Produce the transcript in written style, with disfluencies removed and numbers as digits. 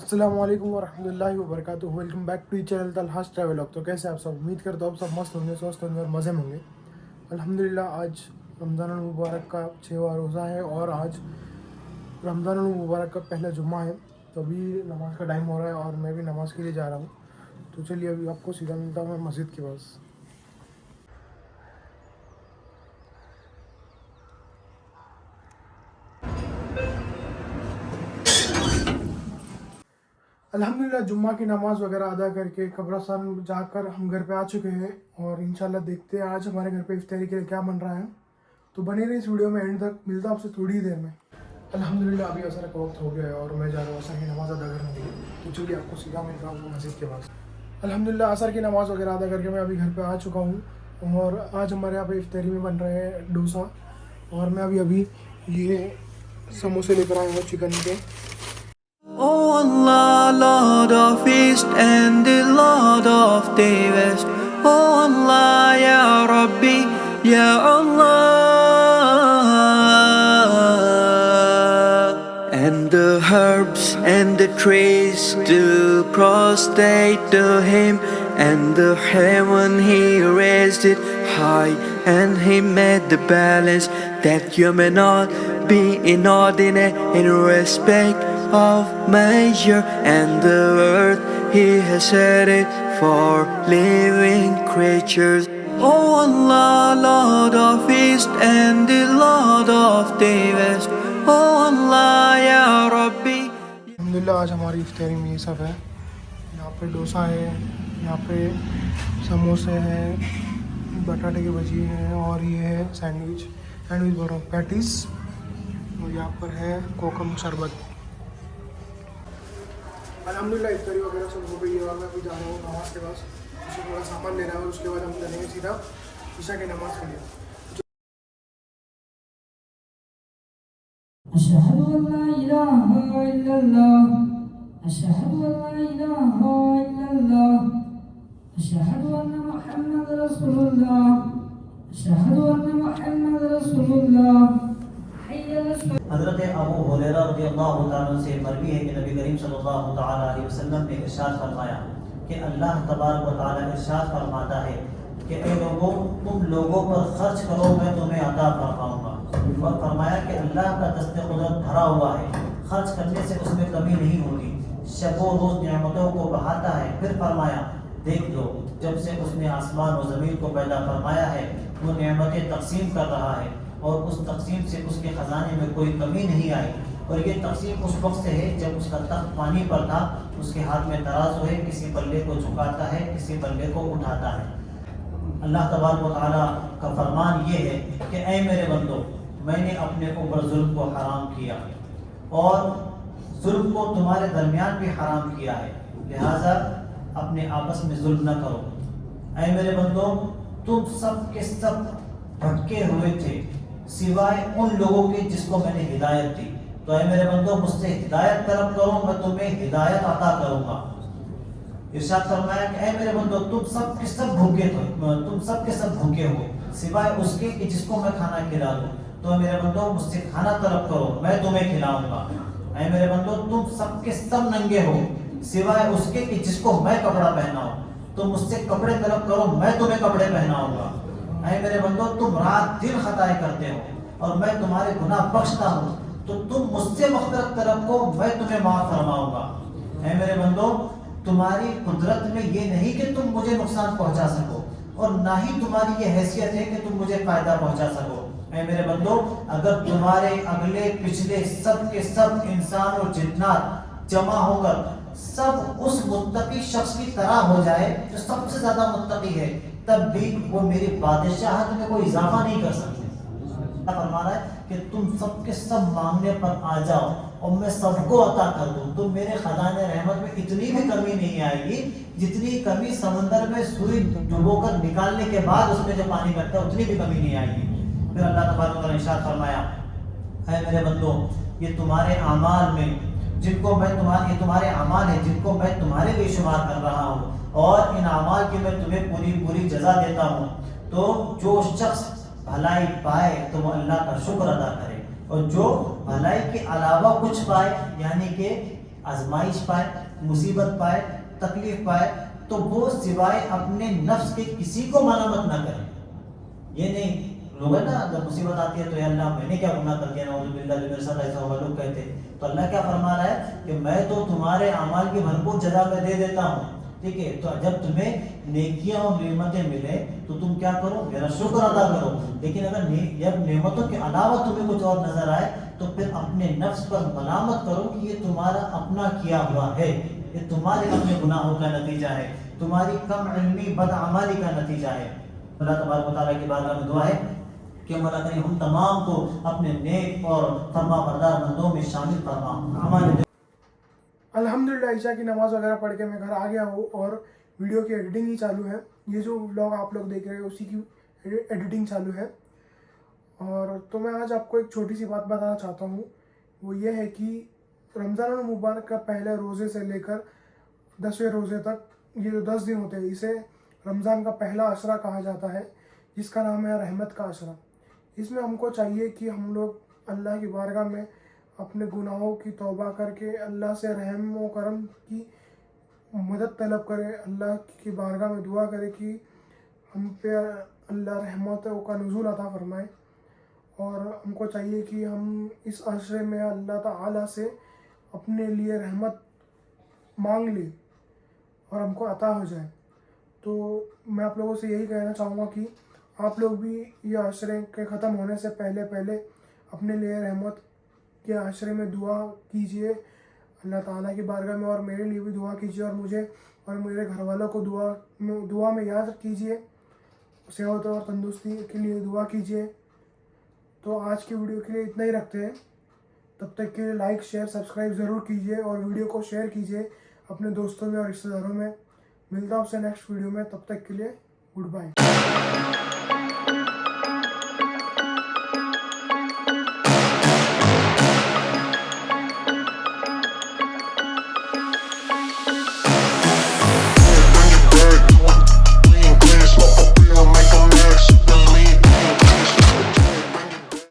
अस्सलाम वालेकुम वरहमतुल्लाहि वबरकातुहू। Welcome back to channel Talha's travelogue. तो कैसे आप सब? उम्मीद करता हूँ आप सब मस्त होंगे, स्वस्थ होंगे और मज़े में होंगे। अल्हम्दुलिल्लाह आज रमज़ान मुबारक का 6वां रोज़ा है और आज रमज़ान मुबारक का पहला जुम्मा है। तो अभी नमाज़ का टाइम हो रहा है और मैं भी नमाज़ के लिए जा रहा हूँ। तो चलिए अभी आपको सीधा मिलता हूँ मैं मस्जिद के पास। अल्हम्दुलिल्लाह जुम्मा की नमाज़ वगैरह अदा करके कब्रस्तान जाकर हम घर पे आ चुके हैं और इंशाल्लाह देखते हैं आज हमारे घर पे इफ्तारी के लिए क्या बन रहा है। तो बने रहे इस वीडियो में एंड तक। मिलता आपसे थोड़ी ही देर में। अल्हम्दुलिल्लाह अभी असर का वक्त हो गया है और मैं जा रहा हूँ असर की नमाज़ अदा करने के लिए। तो चलिए आपको सीधा मिलता हूँ मस्जिद के पास। अल्हम्दुलिल्लाह असर की नमाज़ वगैरह अदा करके मैं अभी घर पे आ चुका हूँ और आज हमारे यहाँ पे इफ्तारी में बन रहे हैं डोसा और मैं अभी ये समोसे लेकर आया हूँ चिकन के। Oh Allah, Lord of East and the Lord of the West. Oh Allah, Ya Rabbi, Ya Allah. And the herbs and the trees to prostrate to Him, and the heaven He raised it high, and He made the balance that you may not be inordinate in respect of measure, and the earth He has set it for living creatures. Oh Allah, Lord of East and the Lord of the West. Oh Allah, Ya Rabbi. अल्हम्दुलिल्लाह आज हमारी इफ्तारी में ये सब है। यहाँ पे डोसा है, यहाँ पे समोसे हैं, बटाटे की भजी है और ये है सैंडविच बोलो पैटीज और यहाँ पर है कोकम शरबत। अल्हम्दुलिल्लाह इफ्तारी वगैरह सब हो गई है और मैं अभी जा रहा हूँ नमाज़ के पास। उसे थोड़ा सामान लेना है और उसके बाद हम चलेंगे सीधा ईशा की नमाज़ के लिए। अशहदु अल्ला इलाहा इल्लल्लाह, अशहदु अल्ला इलाहा इल्लल्लाह, अशहदु अन्न मुहम्मद रसूलुल्लाह, अशहदु अन्न मुहम्मद रसूलुल्लाह। हज़रत अबू हुरैरा रज़ियल्लाहु तआला से मरवी है कि नबी करीम सल्लल्लाहु तआला अलैहि वसल्लम ने इरशाद फरमाया कि अल्लाह तबारक व तआला इरशाद फरमाता है कि ऐ लोगों, तुम लोगों पर खर्च करो, मैं तुम्हें अता फरमाऊंगा। और फरमाया कि अल्लाह का दस्ते कुदरत भरा हुआ है, खर्च करने से उसमें कमी नहीं होती, शब व रोज़ नेमतों को बढ़ाता है। फिर फरमाया, देख लो, जब से उसने आसमान और ज़मीन को पैदा फरमाया है वो नेमतें तकसीम कर रहा है और उस तकसीम से उसके ख़जाने में कोई कमी नहीं आई। और ये तकसीम उस वक्त से है जब उसका तख्त पानी पर था, उसके हाथ में तराजू है, किसी पल्ले को झुकाता है, किसी पल्ले को उठाता है। अल्लाह तबारक व तआला का फरमान ये है कि ऐ मेरे बंदो, मैंने अपने ऊपर जुल्म को हराम किया और जुल्म को तुम्हारे दरमियान भी हराम किया है, लिहाजा अपने आपस में जुल्म न करो। ऐ मेरे बंदो, तुम सब के सब भटके हुए थे सिवाय उन लोगों के जिसको मैंने हिदायत दी। तो ऐ मेरे बंदो, मुझसे हिदायत तलब करो, मैं तुम्हें हिदायत अता करूंगा। इरशाद फरमाया कि ऐ मेरे बंदो, तुम सब के सब भूखे थे, तुम सब के सब भूखे हो सिवाय उसके कि जिसको मैं खाना खिला दूं। तो मेरे बंदो, मुझसे खाना तलब करो, मैं तुम्हें खिलाऊंगा। ऐ मेरे बंदो, तुम सब के सब नंगे हो सिवाय उसके कि जिसको मैं कपड़ा पहनाऊं। तुम मुझसे कपड़े तलब करो, मैं तुम्हें कपड़े पहनाऊंगा। ऐ मेरे बंदो, तुम रात दिन खताएं करते हो और मैं तुम्हारे गुनाह बख्शता हूँ, तो तुम मुझसे मग़फ़िरत तलब करो, मैं तुम्हें माफ फरमाऊंगा। ऐ मेरे बंदो, तुम्हारी कुदरत में ये नहीं कि तुम मुझे नुकसान पहुंचा सको और ना ही तुम्हारी ये हैसियत है कि तुम मुझे फायदा पहुंचा सको। ऐ मेरे बंदो, अगर तुम्हारे अगले पिछले सब के सब इंसान और जिन्नात जमा होकर सब उस मुत्तकी शख्स की तरह हो जाए जो सबसे ज्यादा मुत्तकी है, तब भी वो मेरी बादशाहत में कोई इजाफा नहीं कर सकते। फरमा रहा है कि तुम सबके सब मांगने पर आ जाओ और मैं सबको अता कर दूं। तो मेरे खजाने रहमत में इतनी भी कमी नहीं आएगी जितनी कमी समंदर में सुई डुबोकर निकालने के बाद उसमें जो पानी बचता है उतनी भी कमी नहीं आएगी। फिर अल्लाह तबारक व तआला ने इरशाद फरमाया, है मेरे बंदो, ये तुम्हारे अमाल में जिनको मैं तुम्हारे अमाल है जिनको मैं तुम्हारे लिए शुमार कर रहा हूँ और इन अमाल की मैं तुम्हें पूरी पूरी जजा देता हूँ। तो जो शख्स भलाई पाए तो वो अल्लाह का शुक्र अदा करे और जो भलाई के अलावा कुछ पाए यानी कि आजमाइश पाए, मुसीबत पाए, तकलीफ पाए, तो वो सिवाय अपने नफ्स के किसी को मलामत ना करें। ये नहीं, लोग है ना, जब मुसीबत आती है तो या अल्लाह मैंने क्या गुनाह कर दिया, नाउज़ुबिल्लाह, जो मेरे साथ ऐसा हुआ, लोग कहते हैं। तो अल्लाह क्या फरमा रहा है कि मैं तो तुम्हारे अमाल की भरपूर जजा में दे देता हूँ, ठीक है। तो जब तुम्हें नेकियां और नेमतें मिले तो तुम क्या करो, मेरा शुक्र अदा करो। लेकिन अगर जब नेमतों के अलावा तुम्हें कुछ और नजर आए तो फिर अपने नफ्स पर मलामत करो कि ये तुम्हारा अपना किया हुआ है, ये तुम्हारे अपने गुनाहों का नतीजा है, तुम्हारी कम इल्मी बदअमाली का नतीजा है। अल्लाह तबारक व तआला की बारगाह में दुआ है कि मौला करीम हम तमाम को अपने नेक और फरमाबरदार बंदों में शामिल फरमा। हमारे अल्हम्दुलिल्लाह ईशा की नमाज़ वगैरह पढ़ के मैं घर आ गया हूँ और वीडियो की एडिटिंग ही चालू है। ये जो व्लॉग आप लोग देख रहे हैं उसी की एडिटिंग चालू है। और तो मैं आज आपको एक छोटी सी बात बताना चाहता हूँ, वो ये है कि रमज़ान मुबारक का पहले रोज़े से लेकर 10वें रोज़े तक ये जो 10 दिन होते हैं, इसे रमज़ान का पहला अशरा कहा जाता है, जिसका नाम है रहमत का अशरा। इसमें हमको चाहिए कि हम लोग अल्लाह की बारगाह में अपने गुनाहों की तौबा करके अल्लाह से रहम व करम की मदद तलब करें, अल्लाह की बारगाह में दुआ करें कि हम पे अल्लाह रहमतों का नुज़ूल अता फरमाए। और हमको चाहिए कि हम इस अशरे में अल्लाह ताला से अपने लिए रहमत मांग लें और हमको अता हो जाए। तो मैं आप लोगों से यही कहना चाहूँगा कि आप लोग भी ये अशरे के ख़त्म होने से पहले अपने लिए रहमत के अशरे में दुआ कीजिए अल्लाह ताला की बारगाह में, और मेरे लिए भी दुआ कीजिए और मुझे और मेरे घर वालों को दुआ में याद कीजिए, सेहत और तंदुरुस्ती के लिए दुआ कीजिए। तो आज की वीडियो के लिए इतना ही रखते हैं। तब तक के लिए लाइक शेयर सब्सक्राइब ज़रूर कीजिए और वीडियो को शेयर कीजिए अपने दोस्तों में और रिश्तेदारों में। मिलता हूँ आपसे नेक्स्ट वीडियो में, तब तक के लिए गुड बाय।